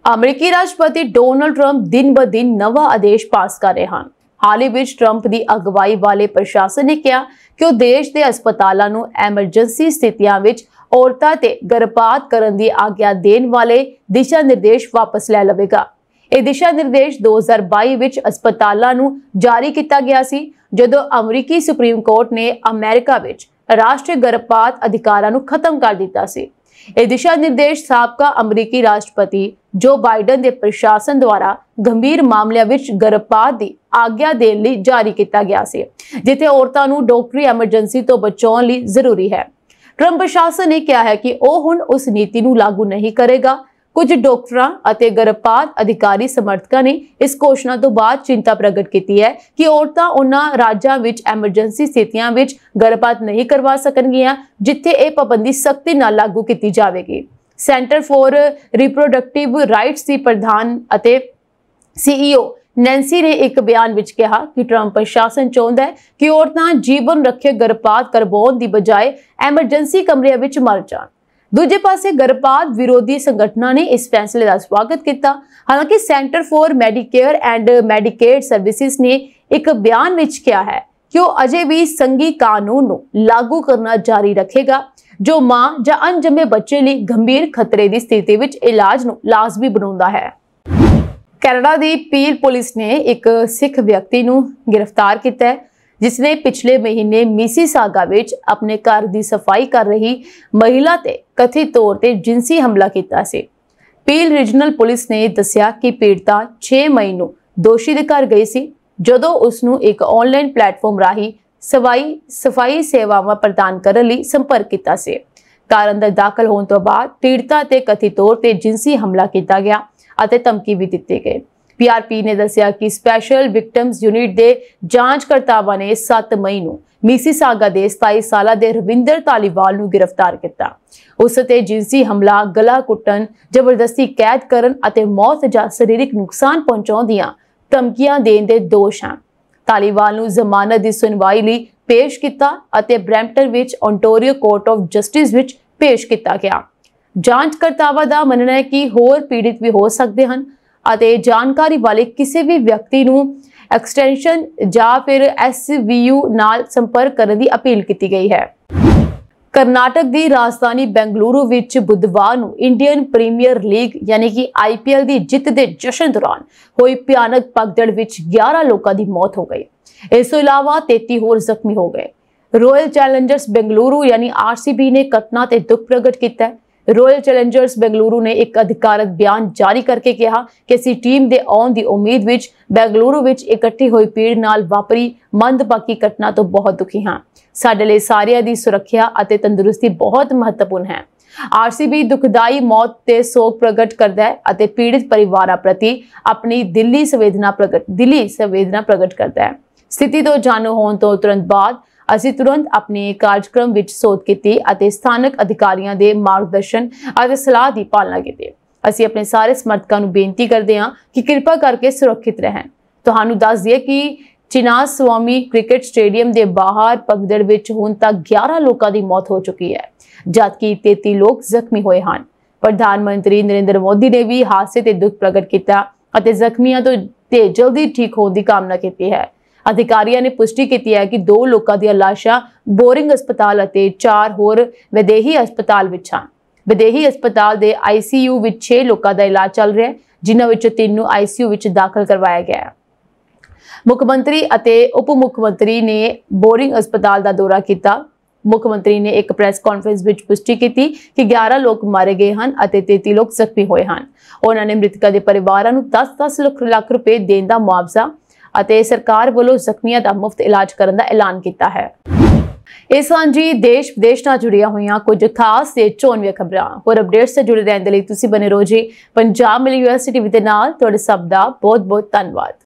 ਅਮਰੀਕੀ ਰਾਸ਼ਟਰਪਤੀ ਡੋਨਾਲਡ ਟਰੰਪ ਦਿਨ ਬ ਦਿਨ ਨਵਾਂ ਆਦੇਸ਼ ਪਾਸ ਕਰ ਰਹੇ ਹਨ। ਹਾਲ ਹੀ ਵਿੱਚ ਟਰੰਪ ਦੀ ਅਗਵਾਈ ਵਾਲੇ ਪ੍ਰਸ਼ਾਸਨ ਨੇ ਕਿਹਾ ਕਿ ਉਹ ਦੇਸ਼ ਦੇ ਹਸਪਤਾਲਾਂ ਨੂੰ ਐਮਰਜੈਂਸੀ ਸਥਿਤੀਆਂ ਵਿੱਚ ਔਰਤਾਂ ਤੇ ਗਰਭਪਾਤ ਕਰਨ ਦੀ ਆਗਿਆ ਦੇਣ ਵਾਲੇ ਦਿਸ਼ਾ ਨਿਰਦੇਸ਼ ਵਾਪਸ ਲੈ ਲਵੇਗਾ। ਇਹ ਦਿਸ਼ਾ ਨਿਰਦੇਸ਼ 2022 ਵਿੱਚ ਹਸਪਤਾਲਾਂ ਨੂੰ ਜਾਰੀ ਕੀਤਾ ਗਿਆ ਸੀ, ਜਦੋਂ ਅਮਰੀਕੀ ਸੁਪਰੀਮ ਕੋਰਟ ਨੇ ਅਮਰੀਕਾ ਵਿੱਚ ਰਾਸ਼ਟਰੀ ਗਰਭਪਾਤ ਅਧਿਕਾਰਾਂ ਨੂੰ ਖਤਮ ਕਰ ਦਿੱਤਾ ਸੀ। ਇਹ ਦਿਸ਼ਾ ਨਿਰਦੇਸ਼ ਸਾਬਕਾ ਅਮਰੀਕੀ ਰਾਸ਼ਟਰਪਤੀ ਜੋ ਬਾਈਡਨ ਦੇ ਪ੍ਰਸ਼ਾਸਨ ਦੁਆਰਾ ਗੰਭੀਰ ਮਾਮਲਿਆਂ ਵਿੱਚ ਗਰਭਪਾਤ ਦੀ ਆਗਿਆ ਦੇਣ ਲਈ ਜਾਰੀ ਕੀਤਾ ਗਿਆ ਸੀ, ਜਿੱਥੇ ਔਰਤਾਂ ਨੂੰ ਡਾਕਟਰੀ ਐਮਰਜੈਂਸੀ ਤੋਂ ਬਚਾਉਣ ਲਈ ਜ਼ਰੂਰੀ ਹੈ। ਟਰੰਪ ਪ੍ਰਸ਼ਾਸਨ ਨੇ ਕਿਹਾ ਹੈ ਕਿ ਉਹ ਹੁਣ ਉਸ ਨੀਤੀ ਨੂੰ ਲਾਗੂ ਨਹੀਂ ਕਰੇਗਾ। ਕੁਝ ਡਾਕਟਰਾਂ ਅਤੇ ਗਰਭਪਾਤ ਅਧਿਕਾਰੀ ਸਮਰਥਕਾਂ ਨੇ ਇਸ ਘੋਸ਼ਣਾ ਤੋਂ ਬਾਅਦ ਚਿੰਤਾ ਪ੍ਰਗਟ ਕੀਤੀ ਹੈ ਕਿ ਔਰਤਾਂ ਉਹਨਾਂ ਰਾਜਾਂ ਵਿੱਚ ਐਮਰਜੈਂਸੀ ਸਥਿਤੀਆਂ ਵਿੱਚ ਗਰਭਪਾਤ ਨਹੀਂ ਕਰਵਾ ਸਕਣਗੀਆਂ ਜਿੱਥੇ ਇਹ ਪਾਬੰਦੀ ਸਖਤੀ ਨਾਲ ਲਾਗੂ ਕੀਤੀ ਜਾਵੇਗੀ। ਸੈਂਟਰ ਫॉर ਰਿਪਰੋਡਕਟਿਵ ਰਾਈਟਸ ਦੀ ਪ੍ਰਧਾਨ ਅਤੇ CEO ਨੈਂਸੀ ਨੇ ਇੱਕ ਬਿਆਨ ਵਿੱਚ ਕਿਹਾ ਕਿ ਟਰੰਪ ਪ੍ਰਸ਼ਾਸਨ ਚਾਹੁੰਦਾ ਹੈ ਕਿ ਔਰਤਾਂ ਜੀਵਨ ਰੱਖਿਅਕ ਗਰਭਪਾਤ ਕਰਵਾਉਣ ਦੀ ਬਜਾਏ ਐਮਰਜੈਂਸੀ ਕਮਰਿਆਂ ਵਿੱਚ ਮਰ ਜਾਣ। ਦੂਜੇ ਪਾਸੇ ਗਰਭਪਾਤ ਵਿਰੋਧੀ ਸੰਗਠਨਾਂ ਨੇ ਇਸ ਫੈਸਲੇ ਦਾ ਸਵਾਗਤ ਕੀਤਾ। ਹਾਲਾਂਕਿ centre for Medicare and Medicaid services ਨੇ ਇੱਕ ਬਿਆਨ ਵਿੱਚ ਕਿਹਾ ਹੈ ਕਿ ਉਹ ਅਜੇ ਵੀ ਸੰਘੀ ਕਾਨੂੰਨ ਨੂੰ ਲਾਗੂ ਕਰਨਾ ਜਾਰੀ ਰੱਖੇਗਾ ਜੋ ਮਾਂ ਜਾਂ ਅਣਜੰਮੇ ਬੱਚੇ ਲਈ ਗੰਭੀਰ ਖਤਰੇ ਦੀ ਸਥਿਤੀ ਵਿੱਚ ਇਲਾਜ ਨੂੰ ਲਾਜ਼ਮੀ ਬਣਾਉਂਦਾ ਹੈ। ਕੈਨੇਡਾ ਦੀ ਪੀਲ ਪੁਲਿਸ ਨੇ ਇੱਕ ਸਿੱਖ ਵਿਅਕਤੀ ਨੂੰ ਗ੍ਰਿਫਤਾਰ ਕੀਤਾ ਹੈ ਜਿਸਨੇ ਪਿਛਲੇ ਮਹੀਨੇ ਮਿਸੀਸਾਗਾ ਵਿੱਚ ਆਪਣੇ ਘਰ ਦੀ ਸਫਾਈ ਕਰ ਰਹੀ ਮਹਿਲਾ ਤੇ ਕਥਿਤ ਤੌਰ ਤੇ ਜਿਨਸੀ ਹਮਲਾ ਕੀਤਾ ਸੀ। ਪੀਲ ਰੀਜਨਲ ਪੁਲਿਸ ਨੇ ਦੱਸਿਆ ਕਿ ਪੀੜਤਾ 6 ਮਈ ਨੂੰ ਦੋਸ਼ੀ ਦੇ ਘਰ ਗਈ ਸੀ ਜਦੋਂ ਉਸ ਨੂੰ ਇੱਕ ਆਨਲਾਈਨ ਪਲੇਟਫਾਰਮ ਰਾਹੀਂ ਸਫਾਈ ਸੇਵਾਵਾਂ ਪ੍ਰਦਾਨ ਕਰਨ ਲਈ ਸੰਪਰਕ ਕੀਤਾ ਸੀ। ਘਰ ਅੰਦਰ ਦਾਖਲ ਹੋਣ ਤੋਂ ਬਾਅਦ ਪੀੜਤਾ ਤੇ ਕਥਿਤ ਤੌਰ ਤੇ ਜਿਨਸੀ ਹਮਲਾ ਕੀਤਾ ਗਿਆ ਅਤੇ ਧਮਕੀ ਵੀ ਦਿੱਤੀ ਗਈ। PRP ਨੇ ਦੱਸਿਆ ਕਿ ਸਪੈਸ਼ਲ ਵਿਕਟਮਸ ਯੂਨਿਟ ਦੇ ਜਾਂਚਕਰਤਾਵਾਂ ਨੇ 7 ਮਈ ਨੂੰ ਮਿਸੀਸਾਗਾ ਦੇ 27 ਸਾਲਾ ਦੇ ਰਵਿੰਦਰ ਧਾਲੀਵਾਲ ਨੂੰ ਗ੍ਰਿਫਤਾਰ ਕੀਤਾ। ਉਸ ਤੇ ਜਿਨਸੀ ਹਮਲਾ, ਗਲਾ ਕੁੱਟਣ, ਜ਼ਬਰਦਸਤੀ ਕੈਦ ਕਰਨ ਅਤੇ ਮੌਤ ਜਾਂ ਸਰੀਰਕ ਨੁਕਸਾਨ ਪਹੁੰਚਾਉਣ ਦੀਆਂ ਧਮਕੀਆਂ ਦੇਣ ਦੇ ਦੋਸ਼ ਹਨ। ਧਾਲੀਵਾਲ ਨੂੰ ਜ਼ਮਾਨਤ ਦੀ ਸੁਣਵਾਈ ਲਈ ਪੇਸ਼ ਕੀਤਾ ਅਤੇ ਬਰੈਂਪਟਨ ਵਿੱਚ ਓਨਟਾਰੀਓ ਕੋਰਟ ਆਫ ਜਸਟਿਸ ਵਿੱਚ ਪੇਸ਼ ਕੀਤਾ ਗਿਆ। ਜਾਂਚਕਰਤਾਵਾਂ ਦਾ ਮੰਨਣਾ ਹੈ ਕਿ ਹੋਰ ਪੀੜਿਤ ਵੀ ਹੋ ਸਕਦੇ ਹਨ ਅਤੇ ਜਾਣਕਾਰੀ ਵਾਲੇ ਕਿਸੇ ਵੀ ਵਿਅਕਤੀ ਨੂੰ ਐਕਸਟੈਂਸ਼ਨ ਜਾਂ ਫਿਰ SVU ਨਾਲ ਸੰਪਰਕ ਕਰਨ ਦੀ ਅਪੀਲ ਕੀਤੀ ਗਈ ਹੈ। ਕਰਨਾਟਕ ਦੀ ਰਾਜਧਾਨੀ ਬੈਂਗਲੁਰੂ ਵਿੱਚ ਬੁੱਧਵਾਰ ਨੂੰ ਇੰਡੀਅਨ ਪ੍ਰੀਮੀਅਰ ਲੀਗ ਯਾਨੀ ਕਿ IPL ਦੀ ਜਿੱਤ ਦੇ ਜਸ਼ਨ ਦੌਰਾਨ ਹੋਈ ਭਿਆਨਕ ਭਗਦੜ ਵਿੱਚ 11 ਲੋਕਾਂ ਦੀ ਮੌਤ ਹੋ ਗਈ। ਇਸ ਤੋਂ ਇਲਾਵਾ 33 ਹੋਰ ਜ਼ਖਮੀ ਹੋ ਗਏ। ਰਾਇਲ ਚੈਲੰਜਰਸ ਬੈਂਗਲੁਰੂ ਯਾਨੀ RCB ਨੇ ਘਟਨਾ ਤੇ ਦੁੱਖ ਪ੍ਰਗਟ ਕੀਤਾ ਹੈ। ਰਾਇਲ ਚੈਲੰਜਰਸ ਬੈਂਗਲੁਰੂ ਨੇ ਇੱਕ ਅਧਿਕਾਰਤ ਬਿਆਨ ਜਾਰੀ ਕਰਕੇ ਕਿਹਾ ਕਿ ਅਸੀਂ ਟੀਮ ਦੇ ਆਉਣ ਦੀ ਉਮੀਦ ਵਿੱਚ ਬੈਂਗਲੁਰੂ ਵਿੱਚ ਇਕੱਠੀ ਹੋਈ ਭੀੜ ਨਾਲ ਵਾਪਰੀ ਮੰਦਭਾਗੀ ਘਟਨਾ ਤੋਂ ਬਹੁਤ ਦੁਖੀ ਹਾਂ। ਸਾਡੇ ਲਈ ਸਾਰਿਆਂ ਦੀ ਸੁਰੱਖਿਆ ਅਤੇ ਤੰਦਰੁਸਤੀ ਬਹੁਤ ਮਹੱਤਵਪੂਰਨ ਹੈ। RCB ਦੁਖਦਾਈ ਮੌਤ ਤੇ ਸੋਗ ਪ੍ਰਗਟ ਕਰਦਾ ਹੈ ਅਤੇ ਪੀੜਿਤ ਪਰਿਵਾਰਾਂ ਪ੍ਰਤੀ ਆਪਣੀ ਦਿਲੀ ਸੰਵੇਦਨਾ ਪ੍ਰਗਟ ਕਰਦਾ ਹੈ। ਸਥਿਤੀ ਤੋਂ ਜਾਣੂ ਹੋਣ ਤੋਂ ਤੁਰੰਤ ਬਾਅਦ ਅਸੀਂ ਤੁਰੰਤ ਆਪਣੇ ਕਾਰਜਕ੍ਰਮ ਵਿੱਚ ਸੋਧ ਕੀਤੀ ਅਤੇ ਸਥਾਨਕ ਅਧਿਕਾਰੀਆਂ ਦੇ ਮਾਰਗਦਰਸ਼ਨ ਅਤੇ ਸਲਾਹ ਦੀ ਪਾਲਣਾ ਕੀਤੀ। ਅਸੀਂ ਆਪਣੇ ਸਾਰੇ ਸਮਰਥਕਾਂ ਨੂੰ ਬੇਨਤੀ ਕਰਦੇ ਹਾਂ ਕਿ ਕਿਰਪਾ ਕਰਕੇ ਸੁਰੱਖਿਅਤ ਰਹਿਣ। ਤੁਹਾਨੂੰ ਦੱਸ ਦਈਏ ਕਿ ਚਿਨਾਸਵਾਮੀ ਕ੍ਰਿਕਟ ਸਟੇਡੀਅਮ ਦੇ ਬਾਹਰ ਭਗਦੜ ਵਿੱਚ ਹੁਣ ਤੱਕ 11 ਲੋਕਾਂ ਦੀ ਮੌਤ ਹੋ ਚੁੱਕੀ ਹੈ ਜਦਕਿ 33 ਲੋਕ ਜ਼ਖਮੀ ਹੋਏ ਹਨ। ਪ੍ਰਧਾਨ ਮੰਤਰੀ ਨਰਿੰਦਰ ਮੋਦੀ ਨੇ ਵੀ ਹਾਦਸੇ ਤੇ ਦੁੱਖ ਪ੍ਰਗਟ ਕੀਤਾ ਅਤੇ ਜ਼ਖਮੀਆਂ ਤੋਂ ਜਲਦੀ ਠੀਕ ਹੋਣ ਦੀ ਕਾਮਨਾ ਕੀਤੀ ਹੈ। ਅਧਿਕਾਰੀਆਂ ਨੇ ਪੁਸ਼ਟੀ ਕੀਤੀ ਹੈ ਕਿ 2 ਲੋਕਾਂ ਦੀਆਂ ਲਾਸ਼ਾਂ ਬੋਰਿੰਗ ਹਸਪਤਾਲ ਅਤੇ 4 ਹੋਰ ਵਿਦੇਹੀ ਹਸਪਤਾਲ ਵਿੱਚ ਹਨ। ਵਿਦੇਹੀ ਹਸਪਤਾਲ ਦੇ ICU ਵਿੱਚ 6 ਲੋਕਾਂ ਦਾ ਇਲਾਜ ਚੱਲ ਰਿਹਾ ਹੈ ਜਿਨ੍ਹਾਂ ਵਿੱਚੋਂ 3 ਨੂੰ ICU ਵਿੱਚ ਦਾਖਲ ਕਰਵਾਇਆ ਗਿਆ ਹੈ। ਮੁੱਖ ਮੰਤਰੀ ਅਤੇ ਉਪ ਮੁੱਖ ਮੰਤਰੀ ਨੇ ਬੋਰਿੰਗ ਹਸਪਤਾਲ ਦਾ ਦੌਰਾ ਕੀਤਾ। ਮੁੱਖ ਮੰਤਰੀ ਨੇ ਇੱਕ ਪ੍ਰੈਸ ਕਾਨਫਰੰਸ ਵਿੱਚ ਪੁਸ਼ਟੀ ਕੀਤੀ ਕਿ 11 ਲੋਕ ਮਾਰੇ ਗਏ ਹਨ ਅਤੇ 33 ਲੋਕ ਜ਼ਖਮੀ ਹੋਏ ਹਨ। ਉਹਨਾਂ ਨੇ ਮ੍ਰਿਤਕਾਂ ਦੇ ਪਰਿਵਾਰਾਂ ਨੂੰ 10-10 ਲੱਖ ਰੁਪਏ ਦੇਣ ਦਾ ਮੁਆਵਜ਼ਾ ਅਤੇ ਸਰਕਾਰ ਵੱਲੋਂ ਜ਼ਖਮੀਆਂ ਦਾ ਮੁਫਤ ਇਲਾਜ ਕਰਨ ਦਾ ਐਲਾਨ ਕੀਤਾ ਹੈ। ਇਹ ਸਾਂਝੀ ਦੇਸ਼ ਵਿਦੇਸ਼ ਨਾਲ ਜੁੜੀਆਂ ਹੋਈਆਂ ਕੁਝ ਖਾਸ ਤੇ ਚੋਣਵੀਆਂ ਖਬਰਾਂ ਹੋਰ ਅਪਡੇਟਸ से जुड़े रहने ਲਈ ਤੁਸੀਂ ਬਨੇ ਰਹੋ ਜੀ ਪੰਜਾਬ ਮਿਲ USA TV ਦੇ ਨਾਲ। ਤੁਹਾਡੇ ਸਭ ਦਾ ਬਹੁਤ ਬਹੁਤ ਧੰਨਵਾਦ।